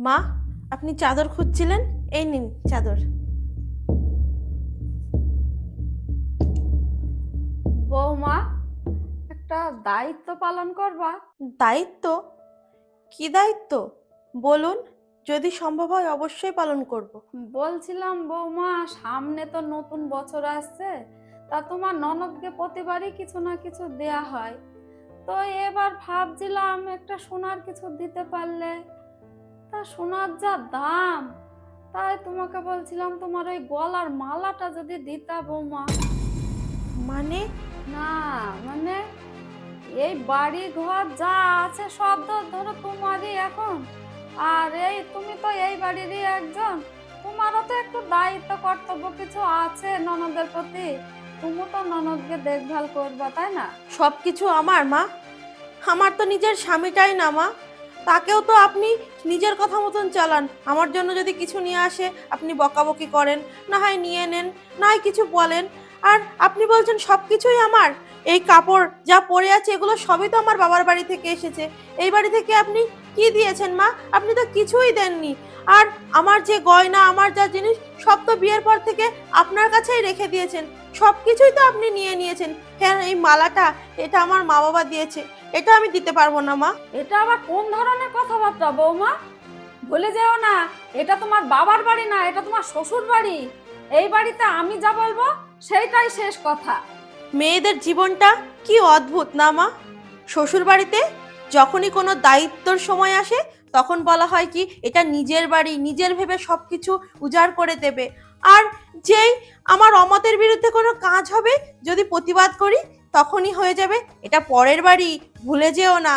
মা, আপনি চাদর খুঁজছিলেন, এই নিন চাদর। বৌমা, একটা দায়িত্ব পালন করবা। দায়িত্ব? কি দায়িত্ব বলুন, যদি সম্ভব হয় অবশ্যই পালন করব। বলছিলাম বৌমা, সামনে তো নতুন বছর আসছে, তা তোমার ননদকে প্রতিবারই কিছু না কিছু দেয়া হয়। তো এবার ভাবছিলাম একটা সোনার কিছু দিতে পারলে। তা সোনার যা দাম, তাই তোমাকে বলছিলাম তোমার ওই গলার মালাটা যদি দিতা বৌমা। মানে? না, মানে এই বাড়ি ঘর যা আছে সব তো ধরো তোমারই এখন। আর এই তুমি তো এই বাড়িরই একজন, তোমারও তো একটু দায়িত্ব কর্তব্য কিছু আছে ননদের প্রতি। তুমি তো ননদকে দেখভাল করবা, তাই না? সব কিছু আমার মা, আমার তো নিজের স্বামীটাই না মা, তাকেও তো আপনি নিজের কথা মতন চালান। আমার জন্য যদি কিছু নিয়ে আসে আপনি বকাবকি করেন, না হয় নিয়ে নেন, না হয় কিছু বলেন। আর আপনি বলছেন সব কিছুই আমার। এই কাপড় যা পরে আছে এগুলো সবই তো আমার বাবার বাড়ি থেকে এসেছে। এই বাড়ি থেকে আপনি কি দিয়েছেন মা? আপনি তো কিছুই দেননি। আর আমার যে গয়না, আমার যা জিনিস, সব তো বিয়ের পর থেকে আপনার কাছেই রেখে দিয়েছেন। সব কিছুই তো আপনি নিয়ে নিয়েছেন। হ্যাঁ, এই মালাটা, এটা আমার মা বাবা দিয়েছে, এটা আমি দিতে পারবো না মা। এটা আবার কোন ধরনের কথাবার্তা বৌমা? ভুলে যেও না, এটা তোমার বাবার বাড়ি না, এটা তোমার শ্বশুর বাড়ি। এই বাড়িতে আমি যা বলবো সেইটাই শেষ কথা। মেয়েদের জীবনটা কি অদ্ভুত না মা। শ্বশুর বাড়িতে যখনই কোনো দায়িত্বর সময় আসে তখন বলা হয় কি এটা নিজের বাড়ি, নিজের ভেবে সব কিছু উজাড় করে দেবে। আর যেই আমার অমতের বিরুদ্ধে কোনো কাজ হবে, যদি প্রতিবাদ করি, তখনই হয়ে যাবে এটা পরের বাড়ি, ভুলে যেও না।